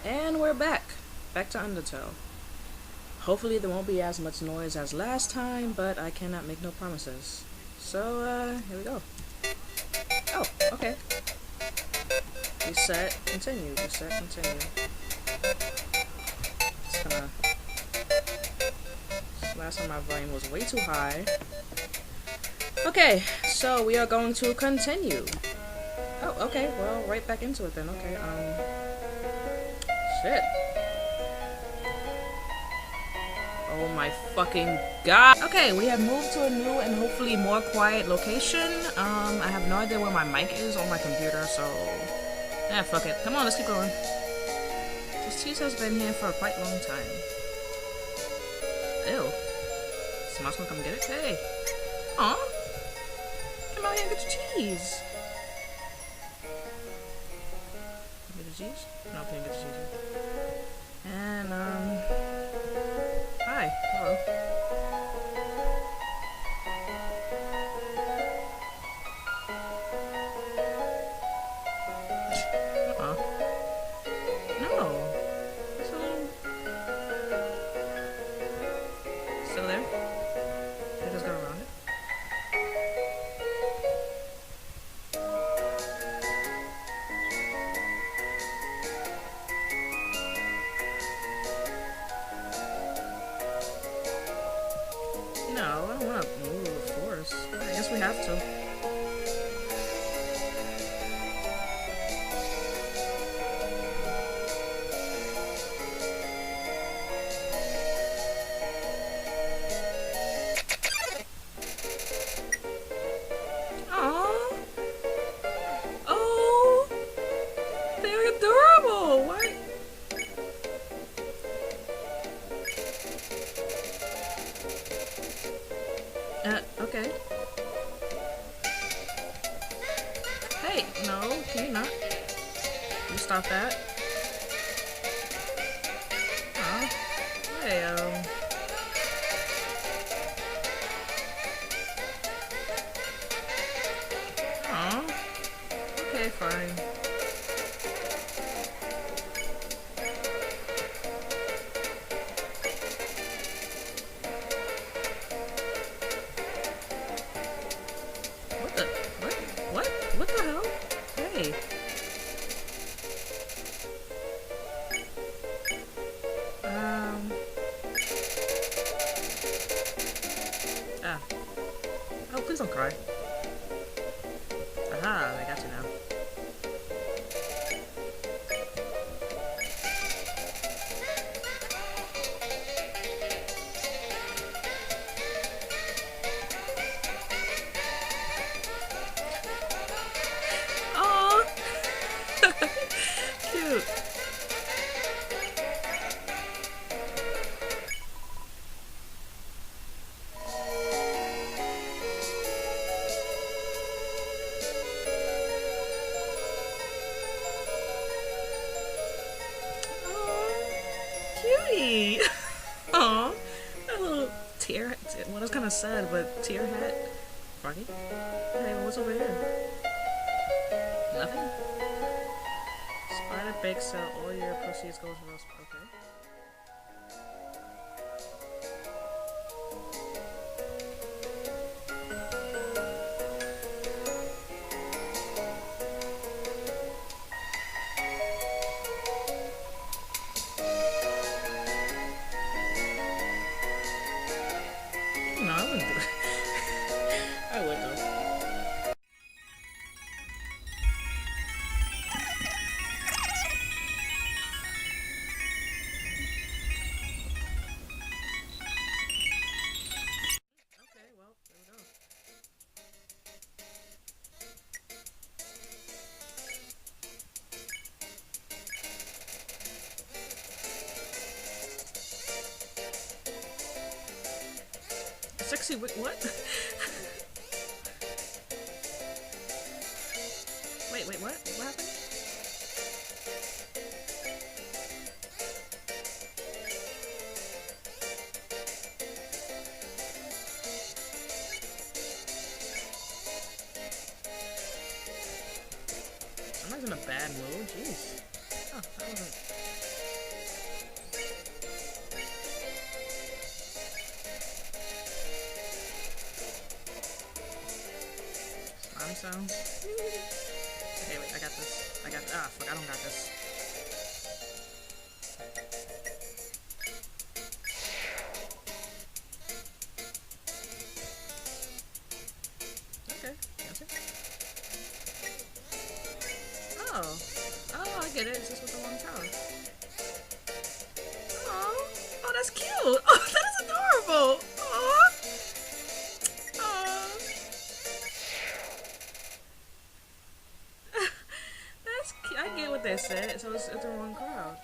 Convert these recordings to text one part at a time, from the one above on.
And we're back. Back to Undertale. Hopefully there won't be as much noise as last time, but I cannot make no promises. So, here we go. Oh, okay. Reset, continue, reset, continue. Just gonna... Last time my volume was way too high. Okay, so we are going to continue. Oh, okay, well, right back into it then, okay, shit. Oh my fucking god. Okay, we have moved to a new and hopefully more quiet location. I have no idea where my mic is on my computer, so... Yeah, fuck it. Come on, let's keep going. This cheese has been here for a quite long time. Ew. Someone's gonna come get it? Hey. Aw. Come out here and get your cheese. Get the cheese? No, I can't get the cheese. And, hi. Hello. No. Still there? I just got around it. No, I don't want to move, of course. I guess we have to. Aww. Oh, they're adorable. What? Okay. Hey, no, can you not? You stop that. Oh, hey, oh, okay, fine. What the? What? What? What the hell? Hey. Ah. Oh, please don't cry. Aha, I got you now. Aww. Cute. Cutie! Aw, that little tear. Well, that's kind of sad, but tear hat. Froggy? Hey, what's over here? Nothing? Spider bake sale, all your proceeds go to those. Okay. No, I wouldn't do it. I would though. Okay, well, there we go. Sexy what? Wait, what? What happened? I'm not in a bad mood, jeez. Oh, that wasn't... so. Okay, wait, I got this. Fuck, I don't got this. Okay, that's it. Oh. Oh, I get it. It's just with the one tower. Oh. Oh, that's cute. Oh, that is adorable. Oh. Oh. That's cute. I get what they said. So it's the wrong crowd.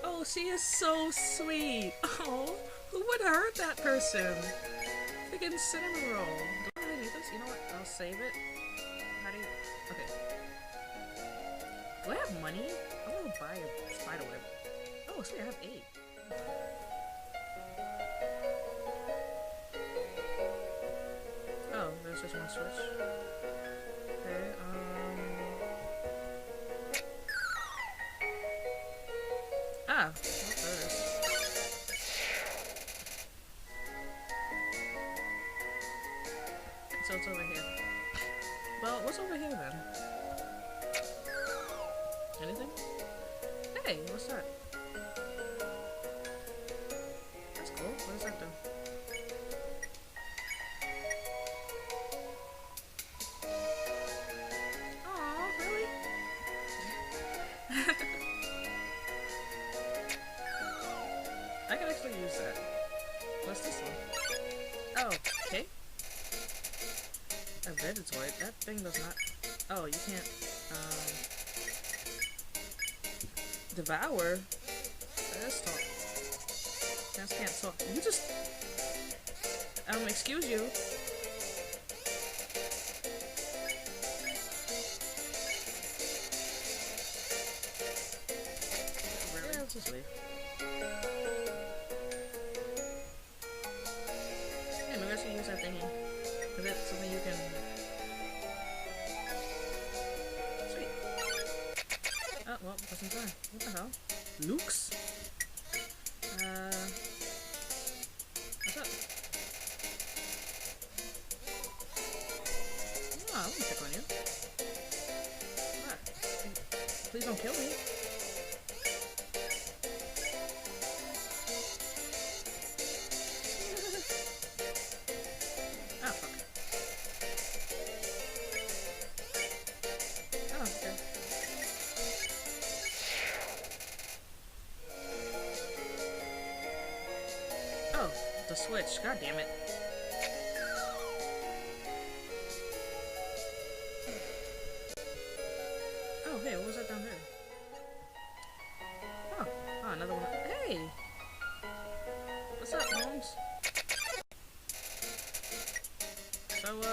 Oh, she is so sweet. Oh, who would have hurt that person? Freaking cinnamon roll. Do I really need this? You know what? I'll save it. How do you... Okay. Do I have money? I want to buy a spider web. Oh, sweet, I have 8. Oh, there's just one switch. Okay, Ah, what's this? So it's over here. Well, what's over here then? Anything? Hey, what's that? That's cool. What does that do? Aw, really? I can actually use that. What's this one? Oh, okay. A Vegettoid? That thing does not... Oh, you can't, devour? Let's talk. Just can't talk. You just... excuse you. Really? Yeah, let's just leave. Yeah, maybe I should use that thingy. Is it something you can... Sweet. Oh, well, that's inside. What the hell? Luke's? What's up? Oh, I won't pick on you. What? Please don't kill me. Oh, fuck. Oh, okay. Oh, the switch. God damn it. Oh, hey, what was that down there? Oh, oh, another one. Hey! What's up, Holmes? So, I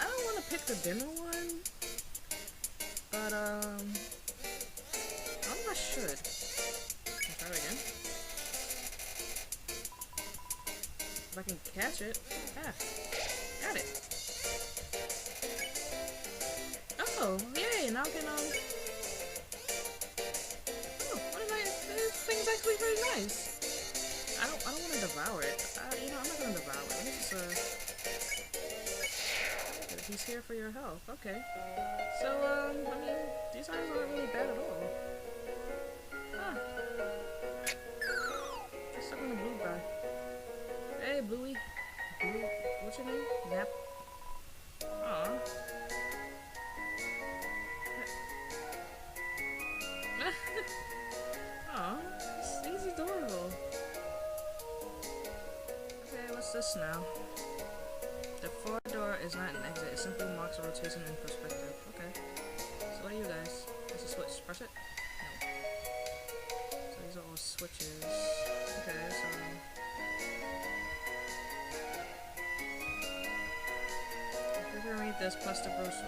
don't want to pick the dinner one, but, I don't know if I should. Can I try it again? If I can catch it. Ah, got it. Oh, yay, now I can, oh, what is that? This thing's actually very nice. I don't want to devour it. You know, I'm not gonna devour it. Let me just, he's here for your health. Okay. So, I mean, these items aren't really bad at all. Huh. Just stuck on the blue guy. Hey, Bluey. Blue, what's your name? Nap. Aw. Aw, he's adorable. Okay, what's this now? The forward door is not an exit, it simply marks a rotation in perspective. Okay. So what are you guys? Is a switch? Press it? No. So these are all switches. Okay, so... Refrigerator read this plus the brew switch.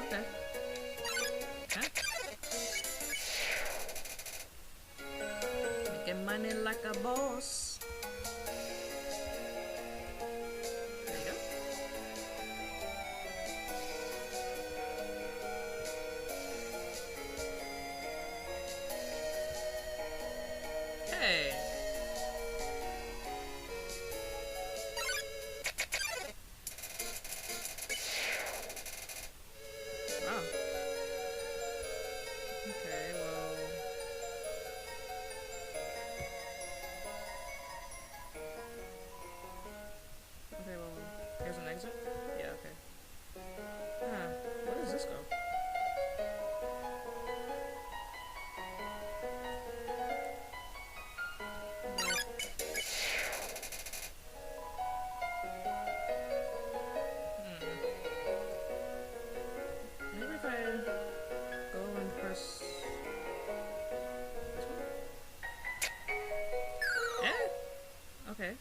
Okay. Okay. Making money like a boss. There you go. Hey. Wow. Okay, well. Okay, well, here's an exit? Yeah, okay. Huh, where does this go? Maybe if I go and press this one? Yeah? Okay.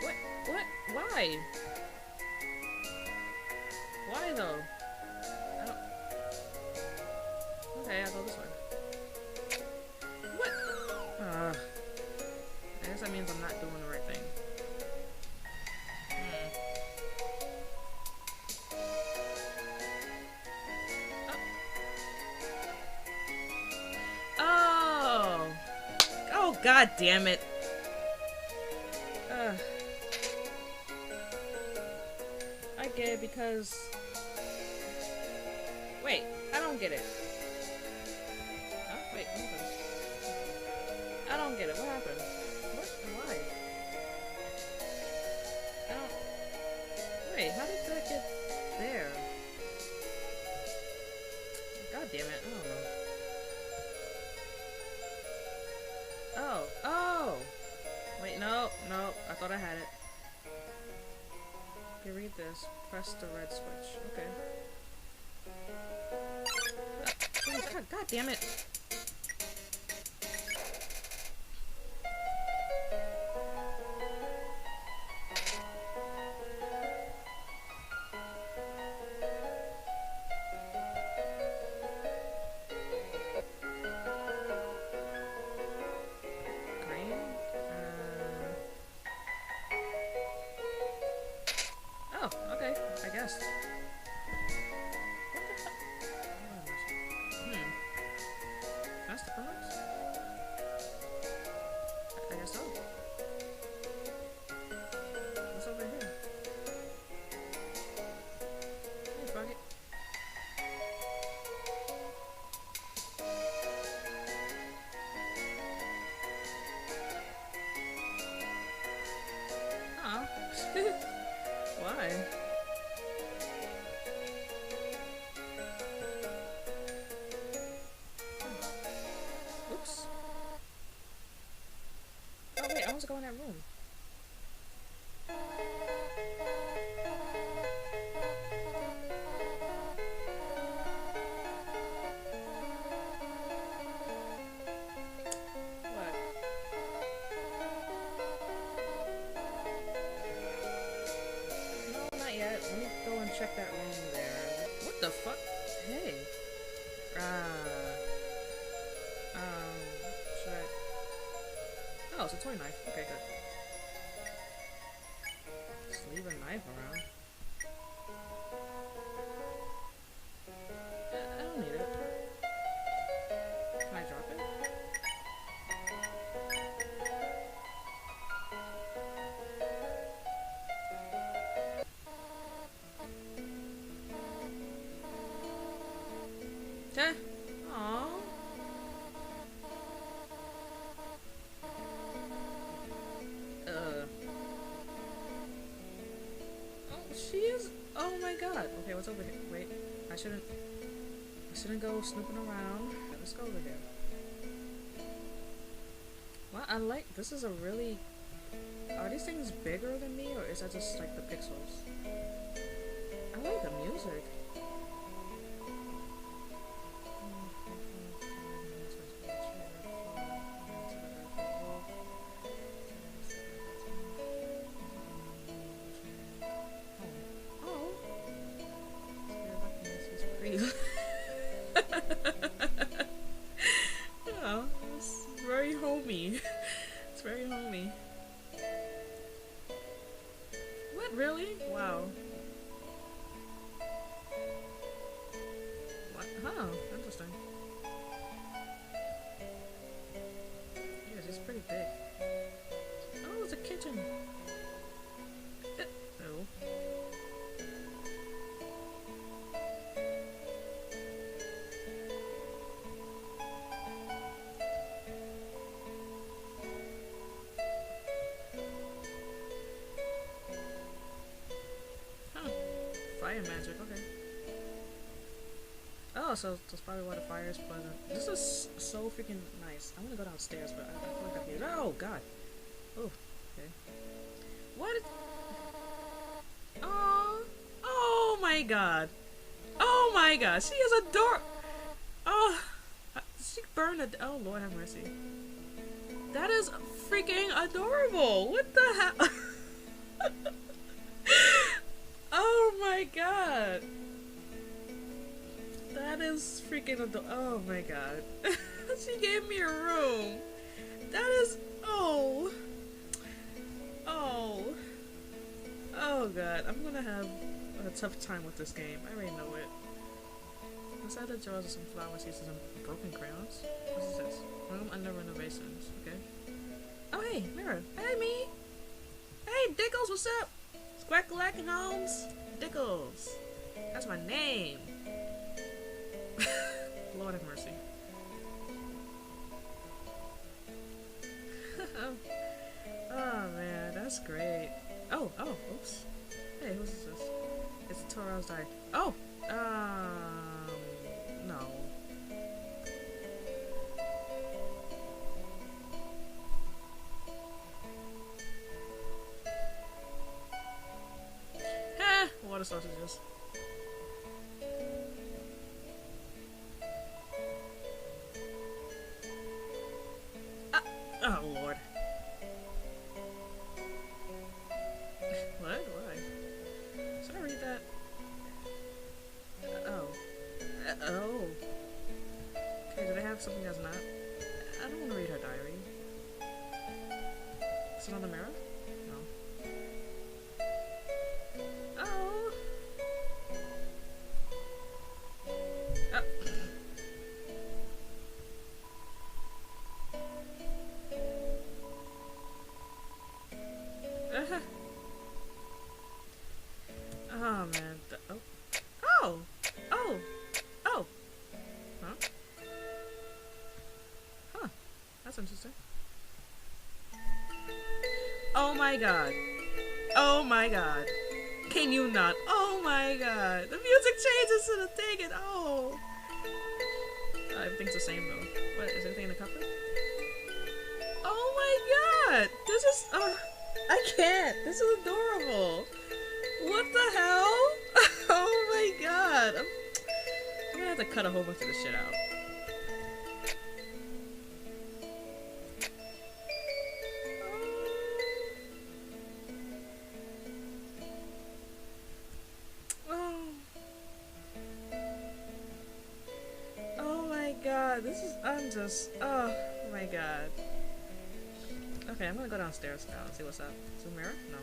What? What? Why? Why though? I don't... Okay, I'll go this way. What? I guess that means I'm not doing the right thing. Oh! Oh, god damn it. I get it because... Wait, I don't get it. Oh, wait, what happened? I don't get it. What happened? What? Why? I don't... Wait, how did that get there? God damn it, I don't know. Oh, oh! Wait, no, no, I thought I had it. Okay, read this. Press the red switch. Okay. Oh, God damn it! Oh, okay, I guess. That's the pillars? I guess so. What's over here? Hey, fuck it. Aw. Why? Oops. Oh wait, I want to go in that room. What? No, not yet. Let me go and check that room there. What the fuck? Hey. Should I... Oh, it's a toy knife. Okay, good. Just leave a knife around. I don't need it. Can I drop it? Okay. Aww. Oh, she is. Oh my god. Okay, what's over here? Wait, I shouldn't go snooping around. Let's go over here. Well, I like. This is a really. Are these things bigger than me, or is that just like the pixels? I like the music. Breathe. Yeah, it's very homey. It's very homey. What, really? Wow. What? Huh, interesting. Yeah, it's pretty big. Oh, it's a kitchen. Oh. Huh. Fire magic, okay. Oh, so that's probably why the fire is pleasant. This is so freaking nice. I want to go downstairs, but I feel like I'm here. Oh, God. Oh, okay. What? Oh, oh my God. Oh my God. She is adorable. Oh, she burned it. Oh, Lord have mercy. That is freaking adorable. What the hell? Oh my God. That is freaking adorable. Oh my God. She gave me a room. That is. Oh. Oh. Oh God. I'm gonna have a tough time with this game. I already know it. Inside the drawers are some flowers, uses some broken crayons. What is this? Room under renovations. Okay. Oh hey, Mirror. Hey me. Hey Dickles, what's up? Squack-a-lack and Holmes. Dickles. That's my name. Lord have mercy. Oh man, that's great. Oh, oops. Hey, who's this? It's Toro's diary. Oh! No. Ha! Water sausages. Oh Lord. What? Why? Should I read that? Oh. Oh. Okay, do they have something that's not? I don't want to read her diary. Is it on the mirror? No. Oh. Oh. Oh man. Oh. Oh. Oh. Oh. Huh? Huh. That's interesting. Oh my God. Oh my God. Can you not? Oh my God. The music changes to the thing and oh. Everything's the same though. What? Is anything in the cupboard? Oh my God. This is. I can't. This is adorable. What the hell? Oh my God. I'm gonna have to cut a whole bunch of this shit out. Oh my God. This is. I'm just. Oh my God. Okay, I'm gonna go downstairs now and see what's up. Is there a mirror? No.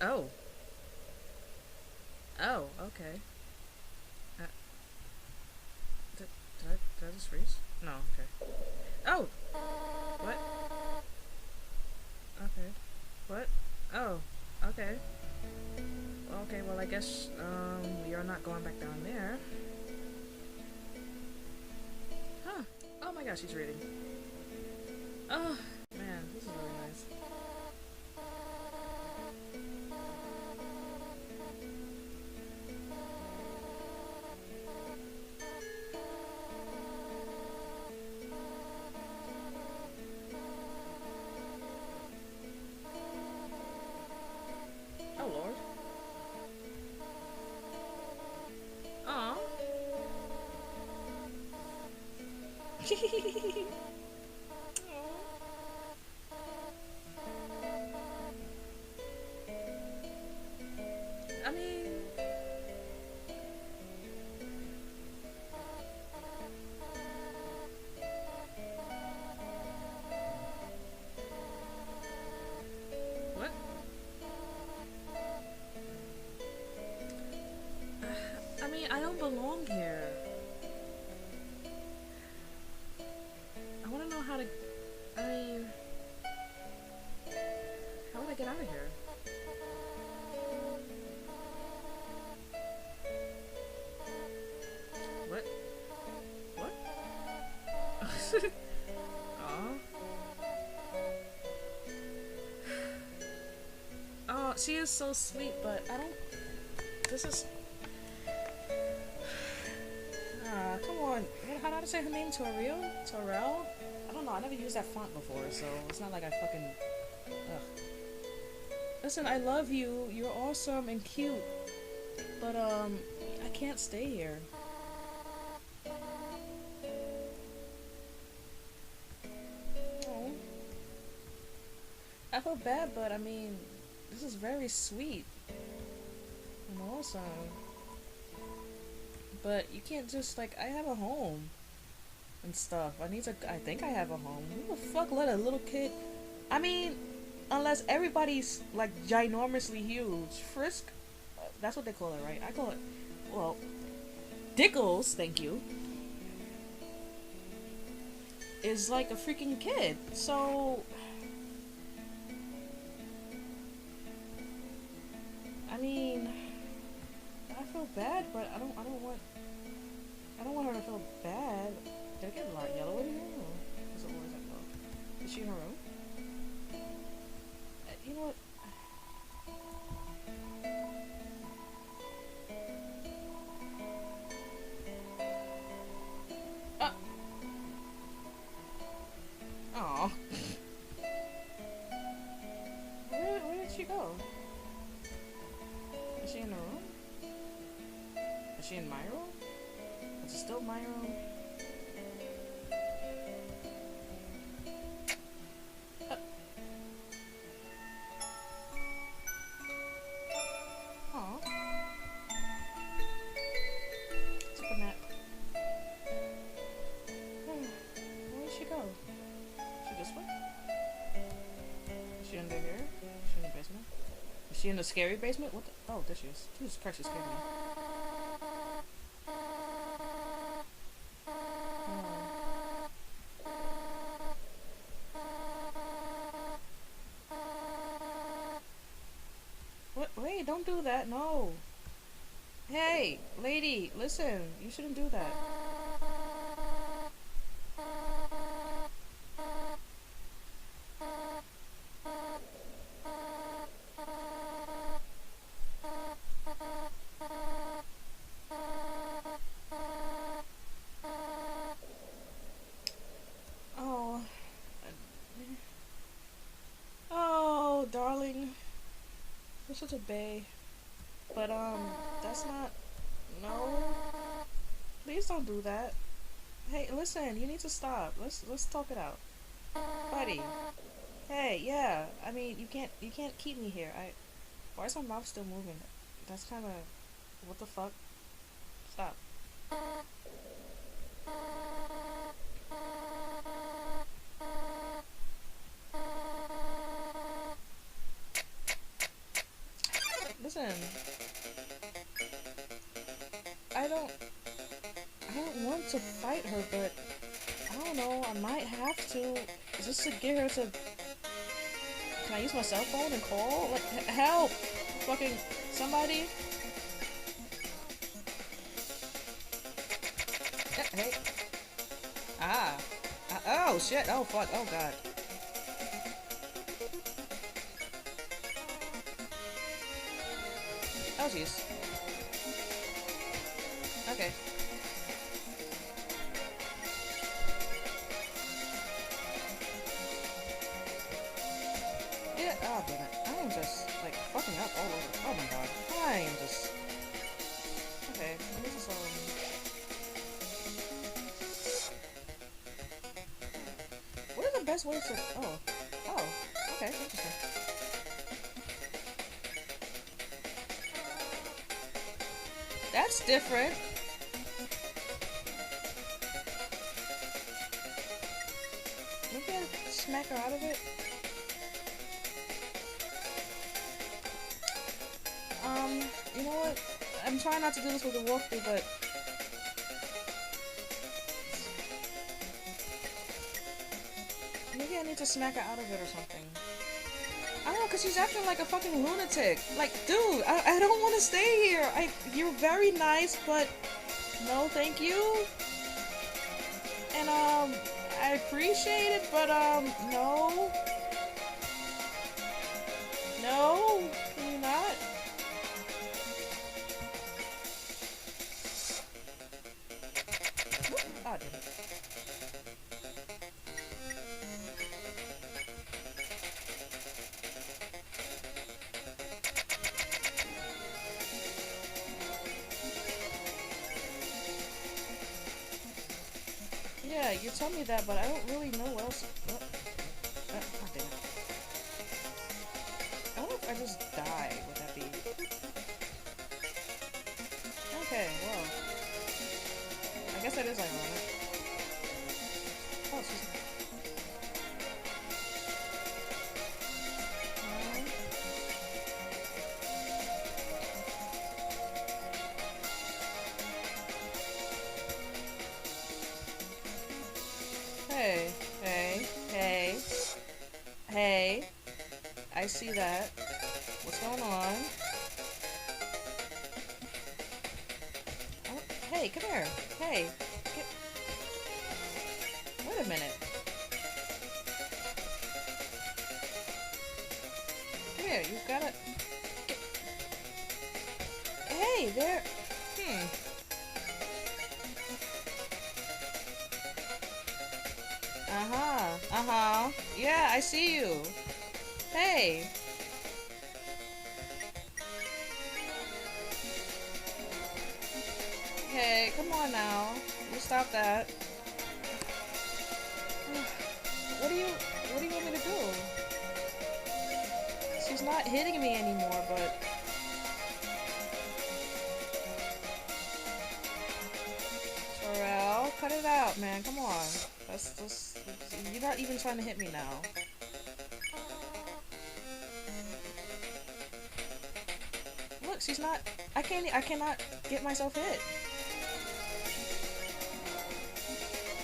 Oh. Oh, okay. Did I just freeze? No, okay. Oh! What? Okay. What? Oh, okay. Okay, well I guess, we are not going back down there. Huh. Oh my gosh, she's reading. Oh, man, this is really nice. Oh Lord. Aw. I mean, I don't belong here. I want to know how to... I mean... How would I get out of here? What? What? Aw. Oh, she is so sweet, but I don't... This is... Come on. How did I say her name? Toriel? Torel? I don't know. I never used that font before, so it's not like I fucking... Ugh. Listen, I love you. You're awesome and cute. But, I can't stay here. Oh. I feel bad, but I mean, this is very sweet. And awesome. But you can't just, like, I have a home. And stuff. I think I have a home. Who the fuck let a little kid... I mean, unless everybody's, like, ginormously huge. Frisk? That's what they call it, right? I call it... Well... Dickles, thank you. Is like a freaking kid. So... I mean... I feel bad, but I don't want her to feel bad. Did I get a lot yellow in here? Or is it, where is that go? Is she in her room? You know what? Aw. Where did she go? Is she in the room? Is she in my room? Is it still my room? In the scary basement? What the? Oh, there she is. Jesus Christ, she scared me. What? Wait, don't do that. No. Hey, lady, listen. You shouldn't do that. Such a bae, but that's not. No, please don't do that. Hey, listen, you need to stop. Let's talk it out, buddy. Hey, yeah. I mean, you can't keep me here. Why is my mouth still moving? That's kind of, what the fuck? Stop. Listen, I don't want to fight her, but I don't know, I might have to, just to get her to, can I use my cell phone and call? Like, help! Fucking, somebody? Hey. Ah. Oh shit, oh fuck, oh god. Oh jeez. Okay. Yeah, oh damn it. I am just, like, fucking up all over. Oh my god. I am just... Okay, this is what are the best ways to... Oh, okay, interesting. That's different. Maybe I smack her out of it. You know what? I'm trying not to do this with the walkthrough, but maybe I need to smack her out of it or something. I don't know, cause she's acting like a fucking lunatic. Like, dude, I don't want to stay here. You're very nice, but no, thank you. And I appreciate it, but no, no, can you not? Oh, I didn't. Yeah, you tell me that, but I don't really know what else. What? Oh, damn it. I wonder if I just die. Would that be? Okay, well. I guess that is ironic. Oh, excuse me. Hey, hey, hey, hey. I see that. What's going on? Oh, hey, come here. Hey. Get... Wait a minute. Come here, you've gotta... Get... Hey, there... Uh-huh. Uh-huh. Yeah, I see you. Hey. Hey, come on now. You stop that. What do you want me to do? She's not hitting me anymore, but... Terrell, cut it out, man. Come on. That's just... You're not even trying to hit me now. Look, she's not... I cannot get myself hit.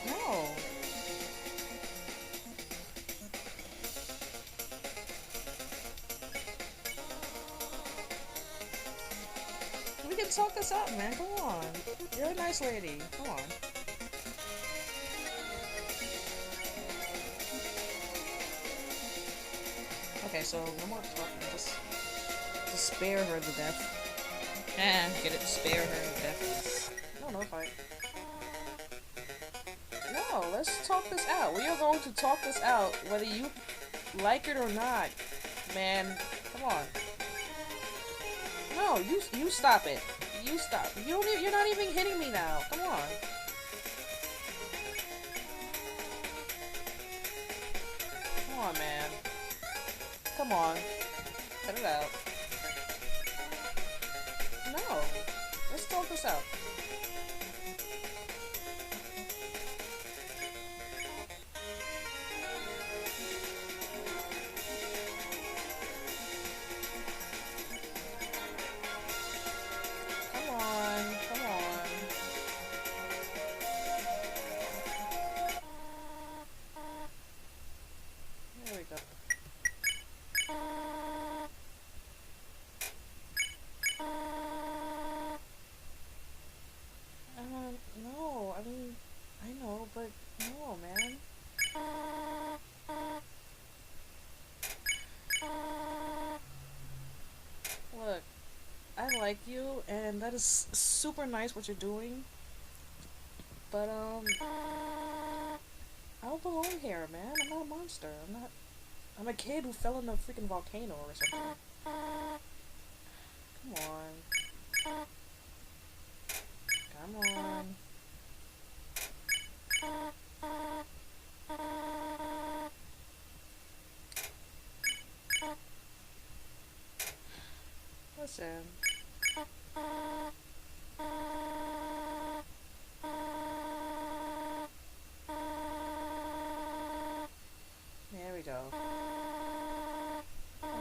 No. We can talk this out, man. Come on. You're a nice lady. Come on. Okay, so no more talking. Just spare her the death. Get it? Spare her the death. No fight. No, let's talk this out. We are going to talk this out, whether you like it or not. Man, come on. No, you stop it. You stop. You're not even hitting me now. Come on. Come on, man. Come on. Cut it out. No. Let's talk this out. Come on. Come on. There we go. No, I mean, I know, but no, man. Look, I like you, and that is super nice what you're doing, but, I don't belong here, man. I'm not a monster. I'm a kid who fell in a freaking volcano or something. Come on. Come on. Listen. There we go. Oh.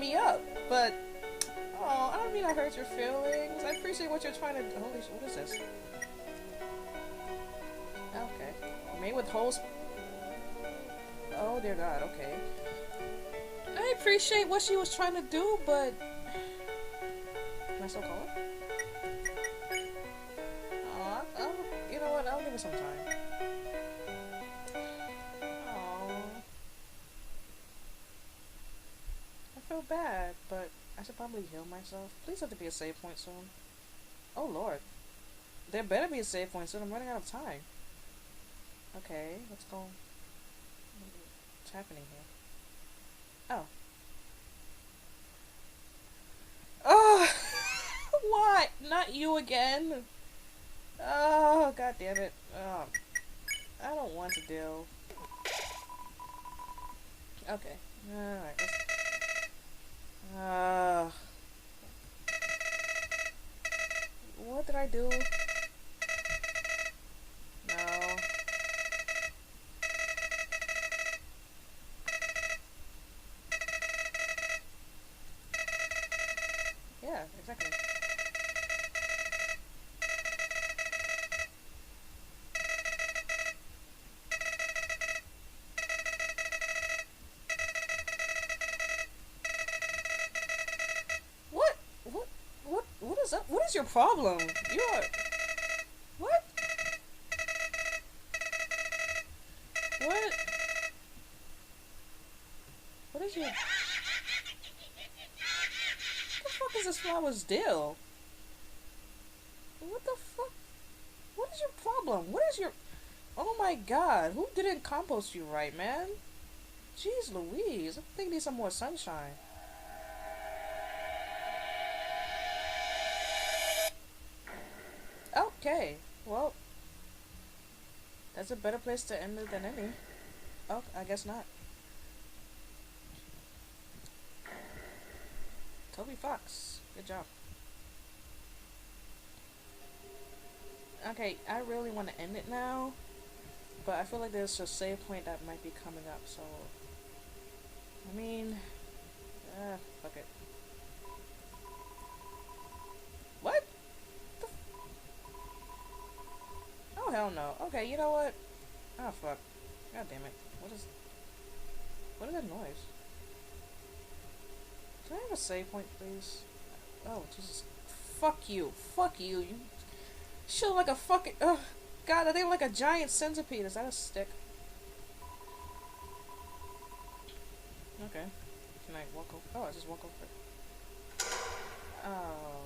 me up, but oh, I don't mean I hurt your feelings. I appreciate what you're trying to. Holy shit! What is this? Okay, made with holes. Oh dear God. Okay. I appreciate what she was trying to do, but can I still call it? You know what? I'll give it some time. I feel bad, but I should probably heal myself. Please let there be a save point soon. Oh lord. There better be a save point soon. I'm running out of time. Okay, let's go. What's happening here? Oh. Oh! Why? Not you again! Oh, god damn it. Oh. I don't want to deal. Okay. Alright, let's... what did I do? No. Yeah, exactly. What is up? What is your problem? You are... What? What? What is your... What the fuck is this flower's deal? What the fuck? What is your problem? What is your... Oh my god, who didn't compost you right, man? Jeez Louise, I think I need some more sunshine. Okay, well, that's a better place to end it than any. Oh, I guess not. Toby Fox, good job. Okay, I really want to end it now, but I feel like there's a save point that might be coming up, so, I mean, fuck it. What? Oh hell no. Okay, you know what? Oh fuck. God damn it. What is that noise? Can I have a save point, please? Oh Jesus. Fuck you. Fuck you. You shoot like a fucking... Ugh. God, I think I'm like a giant centipede. Is that a stick? Okay. Can I walk over? Oh, I just walk over it. Oh.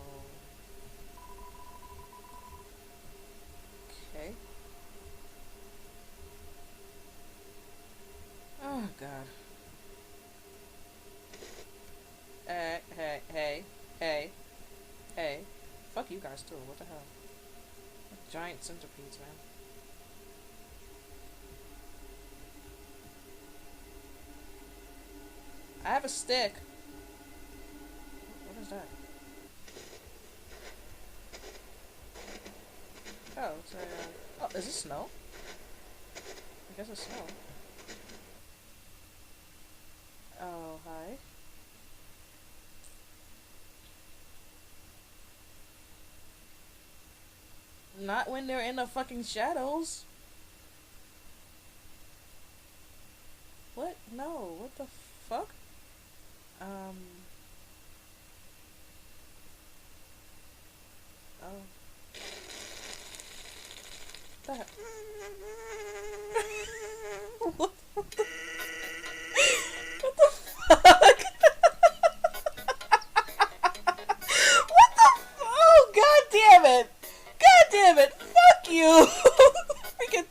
Okay. Oh god. Hey. Fuck you guys too, what the hell? Giant centipedes, man. I have a stick. What is that? Oh, it's a... oh, is this snow? I guess it's snow. Oh, hi. Not when they're in the fucking shadows. What? No, what the fuck? Oh. That. What? What the fuck? What the? Oh, god damn it! God damn it! Fuck you! Freaking.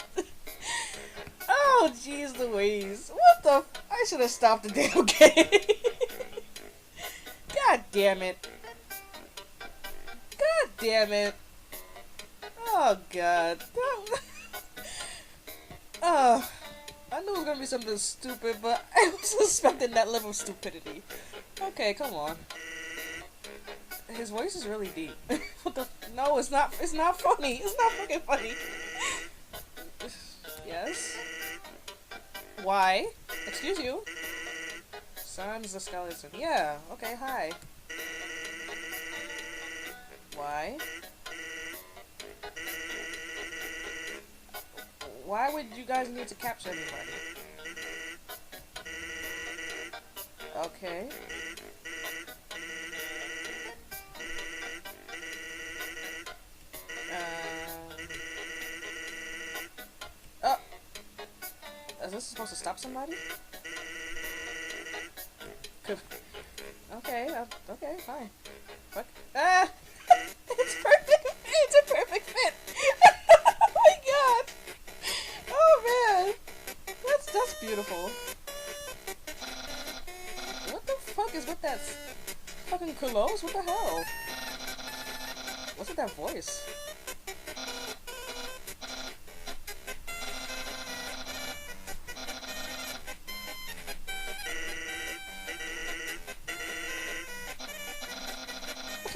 Oh, jeez Louise. What the? I should have stopped the damn game. God damn it. God damn it. Oh god. Oh, I knew it was gonna be something stupid, but I was expecting that level of stupidity. Okay, come on. His voice is really deep. What the? No, it's not. It's not funny. It's not fucking funny. Yes. Why? Excuse you. Sans the skeleton. Yeah, okay, hi. Why? Why would you guys need to capture everybody? Okay. Oh! Is this supposed to stop somebody? Okay, okay, fine. Fuck. Ah! It's perfect! It's a perfect fit! Oh my god! Oh man! That's beautiful. What the fuck is with that fucking Kulos? What the hell? What's with that voice?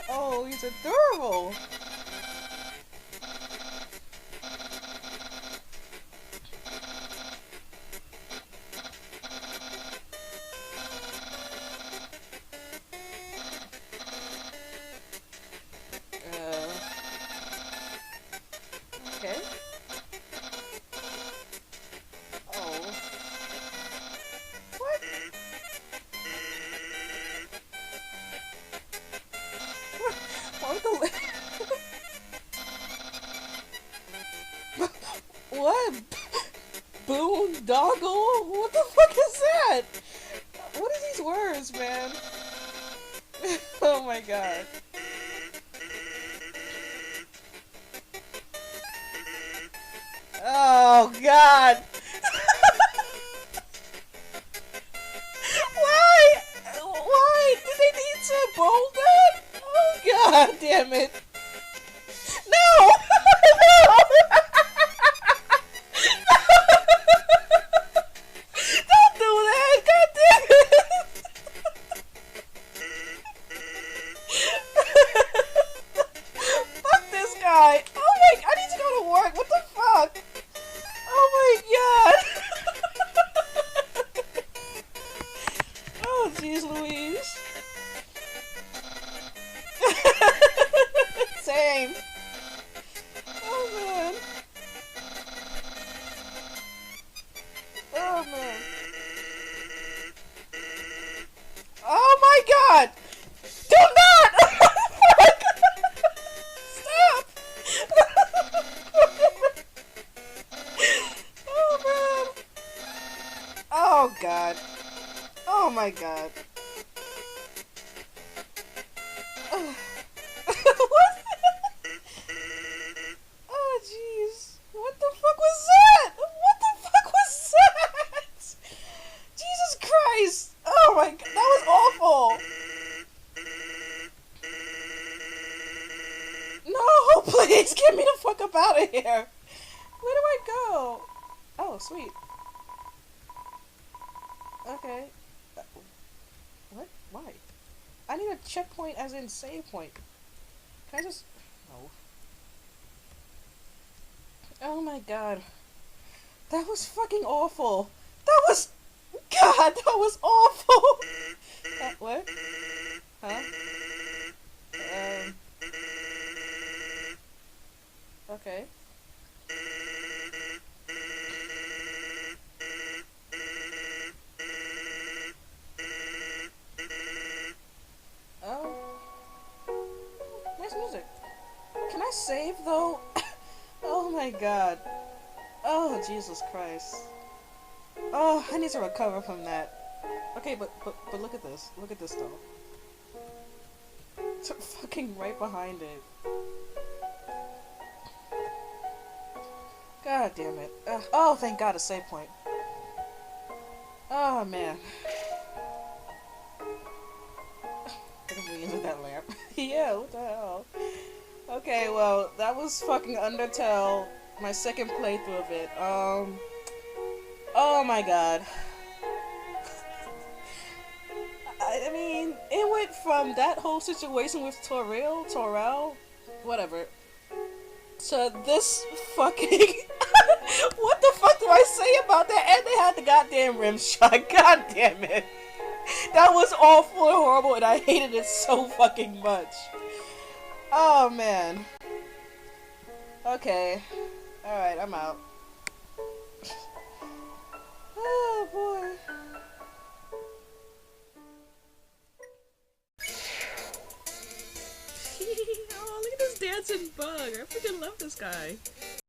Oh, he's adorable! Okay. Oh. What? Uncle. What? Boondoggle? What the fuck is that? What are these words, man? Oh my god. Oh god. Why? Why? Did they need to bold that? Oh god damn it. No! No! Don't do that! God damn it! Fuck this guy! Oh my, I need to go to work. What the fuck? Oh my god! Oh jeez Louise. Same. Oh man. Oh man. Oh my god! Do not! Stop! Oh man. Oh god. Oh my god. What? Oh jeez. What the fuck was that? What the fuck was that? Jesus Christ. Oh my god. That was awful. No, please get me the fuck up out of here. Where do I go? Oh, sweet. Okay. What? Why? I need a checkpoint as in save point. Can I just... No. Oh my god. That was fucking awful. That was... God, that was awful. What? Huh? Okay. Oh. Nice music. Can I save though? Oh my god. Oh, Jesus Christ. Oh, I need to recover from that. Okay, but look at this. Look at this though. It's fucking right behind it. God damn it. Oh, thank God, a save point. Oh man. With that lamp. Yeah, what the hell? Okay, well, that was fucking Undertale. My second playthrough of it. Oh my god. I mean, it went from that whole situation with Torel, whatever, to this fucking... What the fuck do I say about that? And they had the goddamn rim shot. God damn it. That was awful and horrible, and I hated it so fucking much. Oh, man. Okay. Alright, I'm out. Oh, boy. Oh, look at this dancing bug. I freaking love this guy.